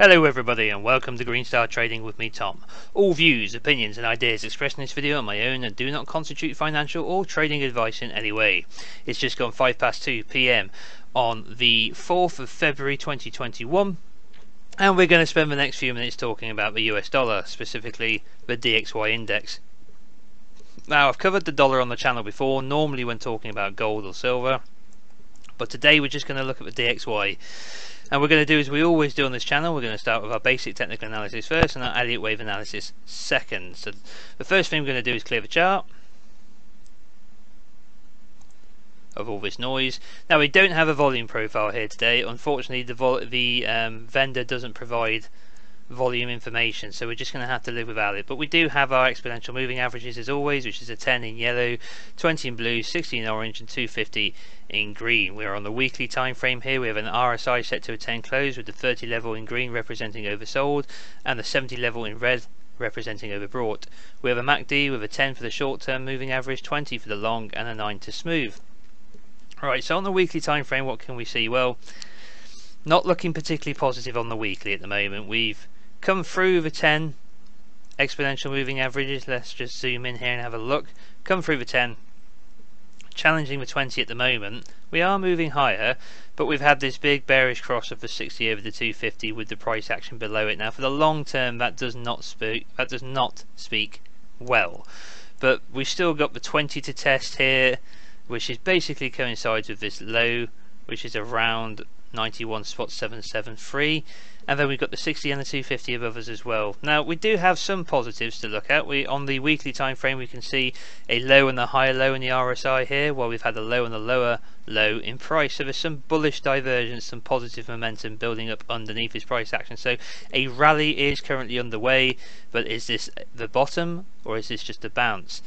Hello everybody and welcome to Green Star Trading with me, Tom. All views, opinions and ideas expressed in this video are my own and do not constitute financial or trading advice in any way. It's just gone 2 PM on the 4th of February 2021 and we're going to spend the next few minutes talking about the US dollar, specifically the DXY index. Now, I've covered the dollar on the channel before, normally when talking about gold or silver, but today we're just going to look at the DXY. And we're going to do as we always do on this channel. We're going to start with our basic technical analysis first and our Elliott wave analysis second. So the first thing we're going to do is clear the chart of all this noise. Now, we don't have a volume profile here today. Unfortunately, the vendor doesn't provide volume information, so we're just going to have to live without it. But we do have our exponential moving averages as always, which is a 10 in yellow, 20 in blue, 60 in orange and 250 in green. We're on the weekly time frame here. We have an RSI set to a 10 close with the 30 level in green representing oversold and the 70 level in red representing overbought. We have a MACD with a 10 for the short term moving average, 20 for the long and a 9 to smooth. Alright, so on the weekly time frame, what can we see? Well, not looking particularly positive on the weekly at the moment. We've come through the 10 exponential moving averages. Let's just zoom in here and have a look. Come through the 10, challenging the 20 at the moment. We are moving higher, but we've had this big bearish cross of the 60 over the 250 with the price action below it. Now, for the long term, that does not speak well. But we've still got the 20 to test here, which is basically coincides with this low, which is around 91.773, and then we've got the 60 and the 250 above us as well. Now, we do have some positives to look at. On the weekly time frame, we can see a low and a higher low in the RSI here, while we've had a low and a lower low in price. So there's some bullish divergence, some positive momentum building up underneath this price action. So a rally is currently underway, but is this the bottom or is this just a bounce?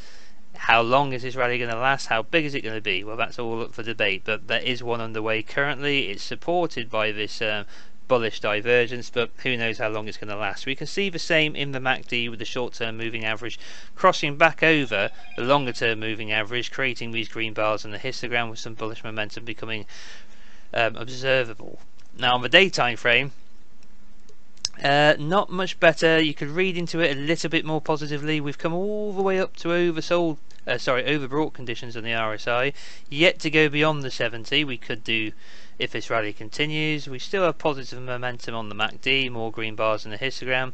How long is this rally going to last? How big is it going to be? Well, that's all up for debate, but there is one underway currently. It's supported by this bullish divergence, but who knows how long it's going to last. We can see the same in the MACD with the short-term moving average crossing back over the longer-term moving average, creating these green bars in the histogram with some bullish momentum becoming observable. Now, on the day time frame, not much better. You could read into it a little bit more positively. We've come all the way up to overbought conditions on the RSI, yet to go beyond the 70. We could do if this rally continues. We still have positive momentum on the MACD, more green bars in the histogram.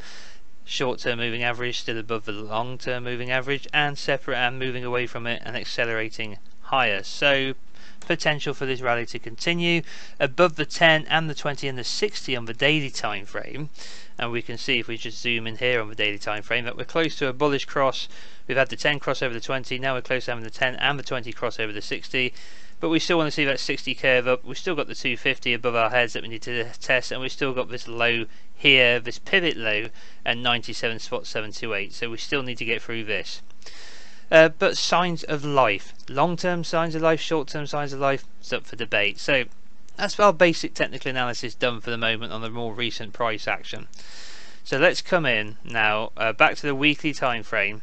Short-term moving average still above the long-term moving average and separate and moving away from it and accelerating higher. So potential for this rally to continue above the 10 and the 20 and the 60 on the daily time frame. And we can see if we just zoom in here on the daily time frame that we're close to a bullish cross. We've had the 10 cross over the 20, now we're close to having the 10 and the 20 cross over the 60, but we still want to see that 60 curve up. We've still got the 250 above our heads that we need to test, and we've still got this low here, this pivot low at 97.728, so we still need to get through this. But signs of life, long-term signs of life, short-term signs of life, it's up for debate. So that's our basic technical analysis done for the moment on the more recent price action. So let's come in now back to the weekly time frame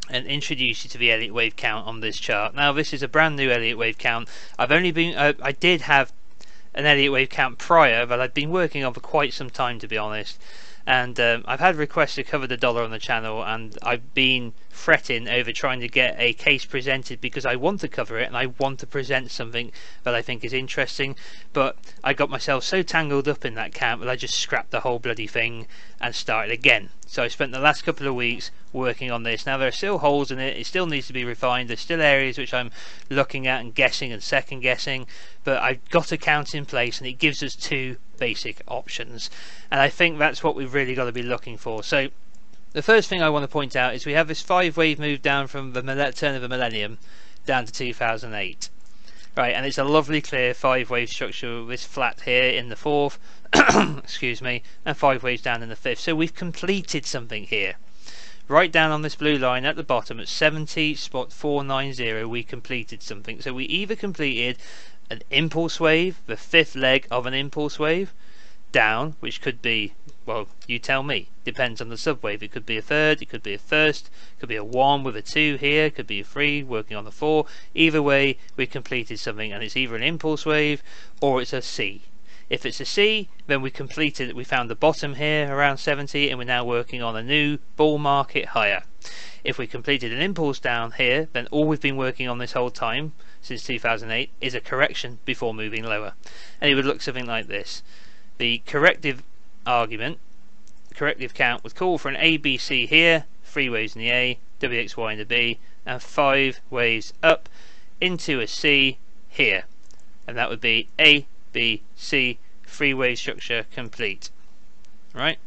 and introduce you to the Elliott wave count on this chart. Now, this is a brand new Elliott wave count. I did have an Elliott wave count prior that I'd been working on for quite some time, to be honest. And I've had requests to cover the dollar on the channel, and I've been fretting over trying to get a case presented because I want to cover it and I want to present something that I think is interesting, but I got myself so tangled up in that camp that I just scrapped the whole bloody thing and started again. So I spent the last couple of weeks working on this. Now, there are still holes in it, it still needs to be refined, there's still areas which I'm looking at and guessing and second guessing, but I've got a count in place and it gives us two basic options, and I think that's what we've really got to be looking for. So the first thing I want to point out is we have this 5-wave move down from the turn of the millennium down to 2008, right, and it's a lovely clear 5-wave structure with this flat here in the 4th excuse me, and 5 waves down in the 5th. So we've completed something here. Right down on this blue line at the bottom at 70.490 we completed something. So we either completed an impulse wave, the 5th leg of an impulse wave down, which could be, well, you tell me, depends on the subwave. It could be a 3rd, it could be a 1st, it could be a 1 with a 2 here, it could be a 3 working on the 4. Either way, we completed something, and it's either an impulse wave or it's a C. If it's a C, then we completed it. We found the bottom here around 70, and we're now working on a new bull market higher. If we completed an impulse down here, then all we've been working on this whole time since 2008 is a correction before moving lower, and it would look something like this. The corrective argument, the corrective count, would call for an ABC here, 3 waves in the A, WXY in the B, and 5 waves up into a C here, and that would be A, B, C, 3-wave structure complete, right?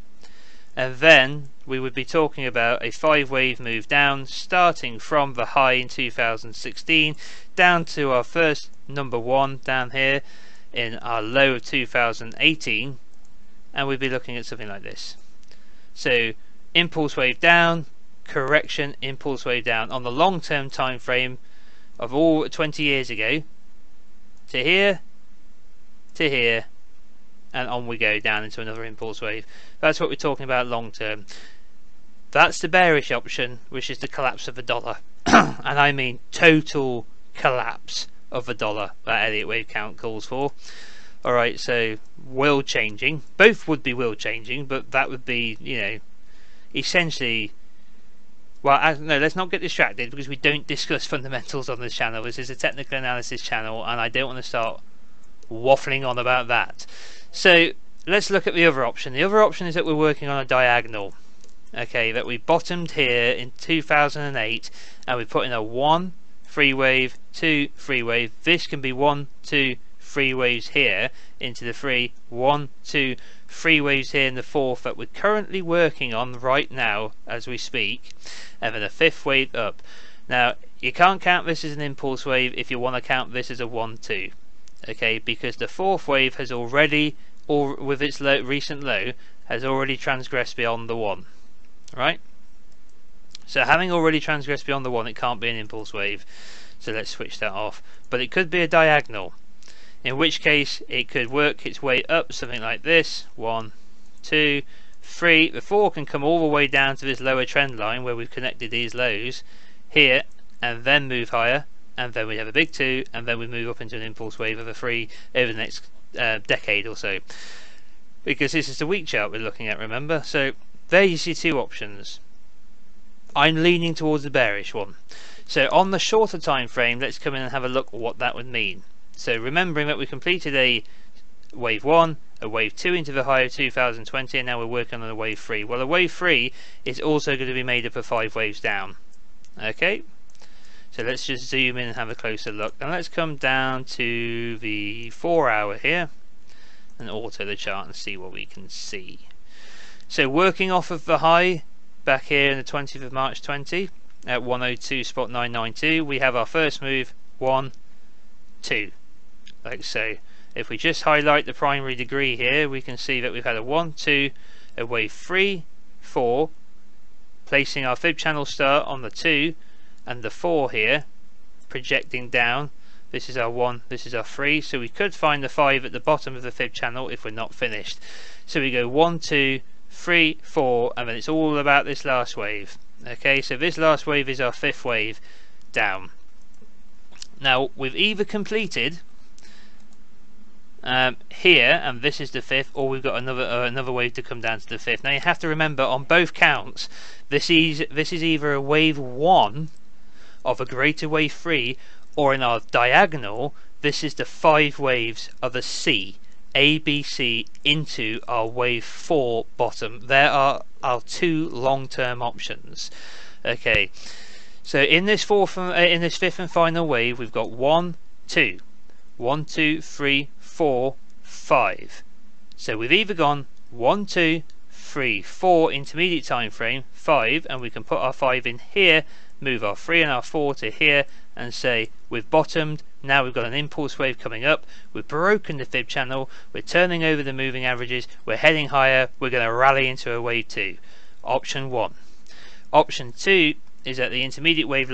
And then we would be talking about a 5-wave move down, starting from the high in 2016 down to our first number 1 down here in our low of 2018, and we'd be looking at something like this. So impulse wave down, correction, impulse wave down on the long-term time frame of all 20 years ago to here, and on we go down into another impulse wave. That's what we're talking about long term. That's the bearish option, which is the collapse of the dollar. And I mean total collapse of the dollar that Elliott wave count calls for. Alright, so world changing. Both would be world changing, but that would be, you know, essentially. Well, no, let's not get distracted because we don't discuss fundamentals on this channel. This is a technical analysis channel, and I don't want to start waffling on about that. So let's look at the other option. The other option is that we're working on a diagonal. Okay, that we bottomed here in 2008, and we put in a 1 3 wave, 2 3 wave. This can be 1 2 3 waves here into the 3, 1 2 3 waves here in the 4th that we're currently working on right now as we speak, and then a 5th wave up. Now you can't count this as an impulse wave if you want to count this as a 1 2. Okay, because the 4th wave has already, or with its recent low, has already transgressed beyond the 1. Right? So having already transgressed beyond the 1, it can't be an impulse wave. So let's switch that off. But it could be a diagonal, in which case it could work its way up something like this. 1 2 3. The 4 can come all the way down to this lower trend line where we've connected these lows here, and then move higher, and then we have a big 2, and then we move up into an impulse wave of a 3 over the next decade or so, because this is the week chart we're looking at, remember. So there you see two options. I'm leaning towards the bearish one. So on the shorter time frame, let's come in and have a look at what that would mean. So remembering that we completed a wave 1, a wave 2 into the high of 2020, and now we're working on a wave 3. Well, a wave 3 is also going to be made up of 5 waves down. Okay, so let's just zoom in and have a closer look, and let's come down to the 4 hour here and auto the chart and see what we can see. So working off of the high back here in the 20th of March 20 at 102.992, we have our first move 1 2, like so. If we just highlight the primary degree here, we can see that we've had a 1 2, a wave 3 4, placing our fib channel start on the 2 and the 4 here, projecting down. This is our 1, this is our 3, so we could find the 5 at the bottom of the fib channel if we're not finished. So we go 1 2 3 4, and then it's all about this last wave. Okay, so this last wave is our 5th wave down. Now we've either completed here, and this is the 5th, or we've got another wave to come down to the 5th. Now you have to remember, on both counts, this is either a wave 1 of a greater wave 3, or in our diagonal, this is the 5 waves of a C, A, B, C, into our wave 4 bottom. There are our two long-term options. Okay, so in this 5th and final wave, we've got 1 2, 1 2 3 4 5. So we've either gone 1 2 3 4 intermediate time frame, 5, and we can put our 5 in here, move our 3 and our 4 to here, and say we've bottomed. Now we've got an impulse wave coming up, we've broken the fib channel, we're turning over the moving averages, we're heading higher, we're going to rally into a wave 2. Option 1. Option 2 is that the intermediate wave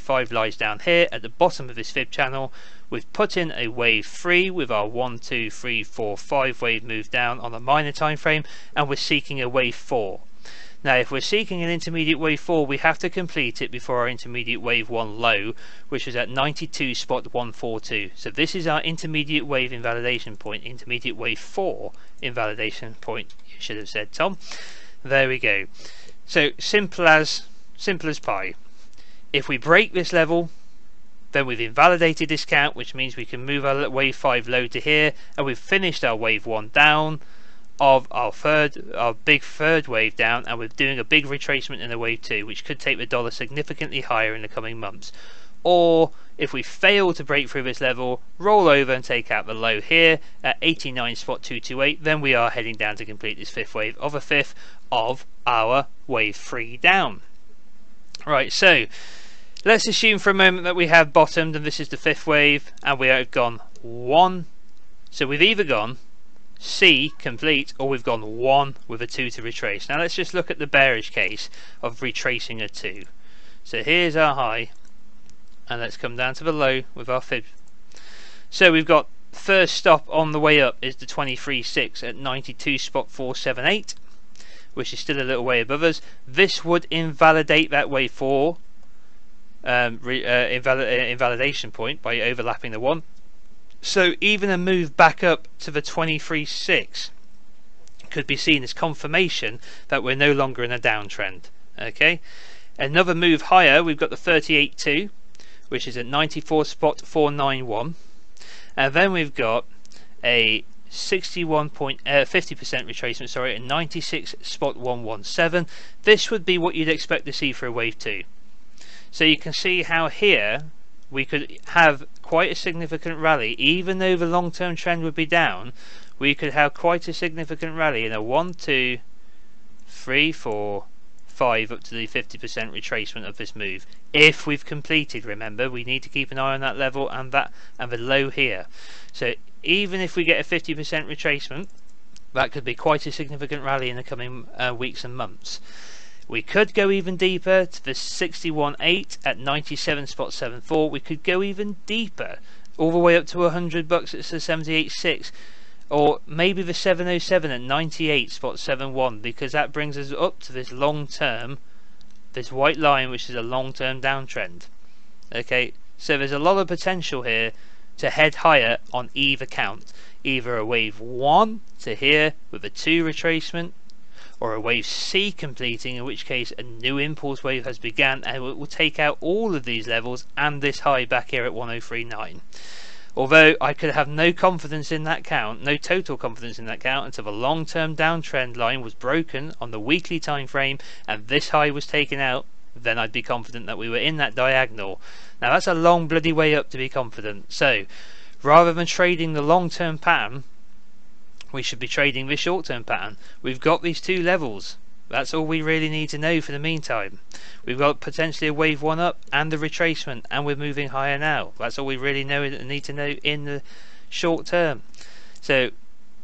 5 lies down here at the bottom of this fib channel. We've put in a wave 3 with our 1 2 3 4 5 wave move down on a minor time frame, and we're seeking a wave 4. Now if we're seeking an intermediate wave 4, we have to complete it before our intermediate wave 1 low, which is at 92.142. So this is our intermediate wave invalidation point, intermediate wave 4 invalidation point, you should have said, Tom. There we go. So simple as pie. If we break this level, then we've invalidated this count, which means we can move our wave 5 low to here, and we've finished our wave 1 down of our big third wave down, and we're doing a big retracement in the wave 2, which could take the dollar significantly higher in the coming months. Or if we fail to break through this level, roll over and take out the low here at 89.228, then we are heading down to complete this fifth wave of a fifth of our wave 3 down. Right, so let's assume for a moment that we have bottomed and this is the fifth wave, and we have gone 1. So we've either gone C complete, or we've gone 1 with a 2 to retrace. Now let's just look at the bearish case of retracing a 2. So here's our high, and let's come down to the low with our fib. So we've got first stop on the way up is the 23.6 at 92.478, which is still a little way above us. This would invalidate that wave 4 invalidation point by overlapping the 1. So even a move back up to the 23.6 could be seen as confirmation that we're no longer in a downtrend. Okay, another move higher, we've got the 38.2, which is at 94.491, and then we've got a 50% retracement, sorry, at 96.117. This would be what you'd expect to see for a wave 2. So you can see how here we could have quite a significant rally. Even though the long-term trend would be down, we could have quite a significant rally in a 1, 2, 3, 4, 5 up to the 50% retracement of this move. If we've completed, remember, we need to keep an eye on that level and the low here. So even if we get a 50% retracement, that could be quite a significant rally in the coming weeks and months. We could go even deeper to the 61.8 at 97.74. We could go even deeper, all the way up to $100 at the 78.6, or maybe the 707 at 98.71, because that brings us up to this long term, this white line, which is a long term downtrend. Okay, so there's a lot of potential here to head higher on either count, either a wave 1 to here with a 2 retracement, or a wave C completing, in which case a new impulse wave has begun and it will take out all of these levels and this high back here at 103.9. Although I could have no confidence in that count, no total confidence in that count, until the long-term downtrend line was broken on the weekly time frame and this high was taken out, then I'd be confident that we were in that diagonal. Now that's a long bloody way up to be confident. So rather than trading the long-term pattern, we should be trading this short-term pattern. We've got these two levels. That's all we really need to know for the meantime. We've got potentially a wave 1 up and the retracement, and we're moving higher now. That's all we really need to know in the short term. So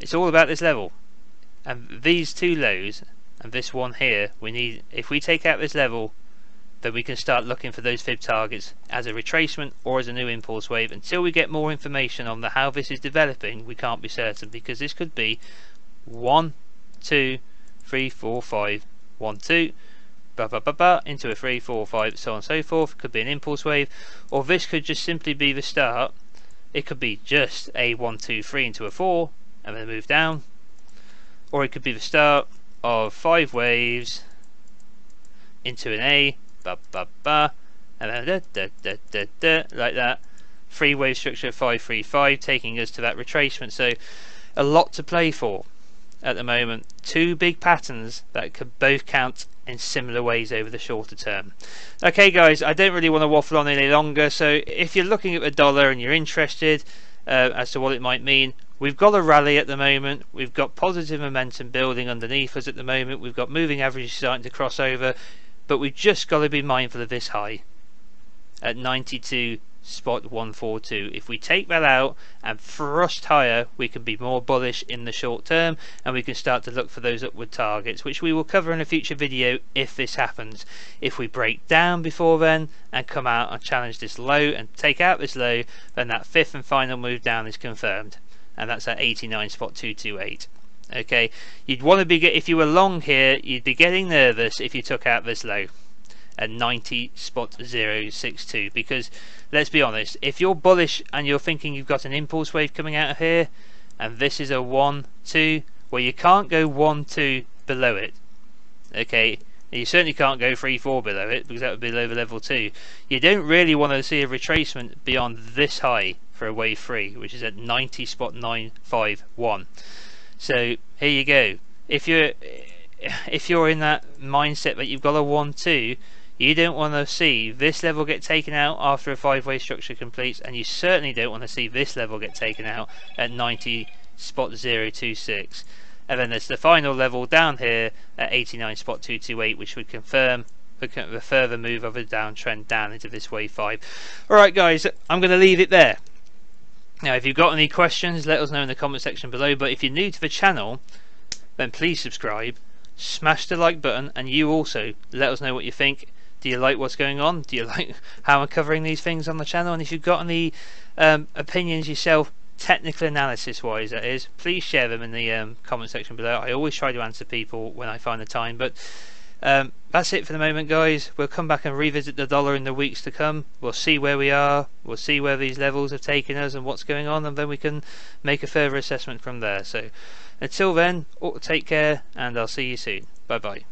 it's all about this level, and these two lows and this one here. We need, if we take out this level, then we can start looking for those fib targets as a retracement or as a new impulse wave. Until we get more information on how this is developing, we can't be certain, because this could be 1, 2, 3, 4, 5, 1, 2, into a 3, 4, 5, so on and so forth. Could be an impulse wave, or this could just simply be the start. It could be just a 1, 2, 3 into a 4 and then move down, or it could be the start of 5 waves into an A, and then like that. 3 wave structure, 5, 3, 5, taking us to that retracement. So a lot to play for at the moment. 2 big patterns that could both count in similar ways over the shorter term. Okay guys, I don't really want to waffle on any longer, so if you're looking at the dollar and you're interested as to what it might mean, we've got a rally at the moment. We've got positive momentum building underneath us at the moment. We've got moving averages starting to cross over, but we've just got to be mindful of this high at 92.142. If we take that out and thrust higher, we can be more bullish in the short term, and we can start to look for those upward targets, which we will cover in a future video if this happens. If we break down before then and come out and challenge this low and take out this low, then that fifth and final move down is confirmed, and that's at 89.228. Okay, you'd want to be if you were long here, you'd be getting nervous if you took out this low at 90.062, because let's be honest, if you're bullish and you're thinking you've got an impulse wave coming out of here, and this is a 1-2, well, you can't go 1-2 below it. Okay, you certainly can't go 3-4 below it, because that would be over level 2. You don't really want to see a retracement beyond this high for a wave 3, which is at 90.951. So here you go. If you're in that mindset that you've got a 1-2, you don't want to see this level get taken out after a 5-way structure completes, and you certainly don't want to see this level get taken out at 90.026. And then there's the final level down here at 89.228, which would confirm the further move of a downtrend down into this wave 5. Alright guys, I'm going to leave it there. Now if you've got any questions, let us know in the comment section below, but if you're new to the channel, then please subscribe, smash the like button, and you also let us know what you think. Do you like what's going on? Do you like how I'm covering these things on the channel? And if you've got any opinions yourself, technical analysis wise that is, please share them in the comment section below. I always try to answer people when I find the time, but that's it for the moment guys. We'll come back and revisit the dollar in the weeks to come. We'll see where we are, we'll see where these levels have taken us and what's going on, and then we can make a further assessment from there. So until then, take care, and I'll see you soon. Bye bye.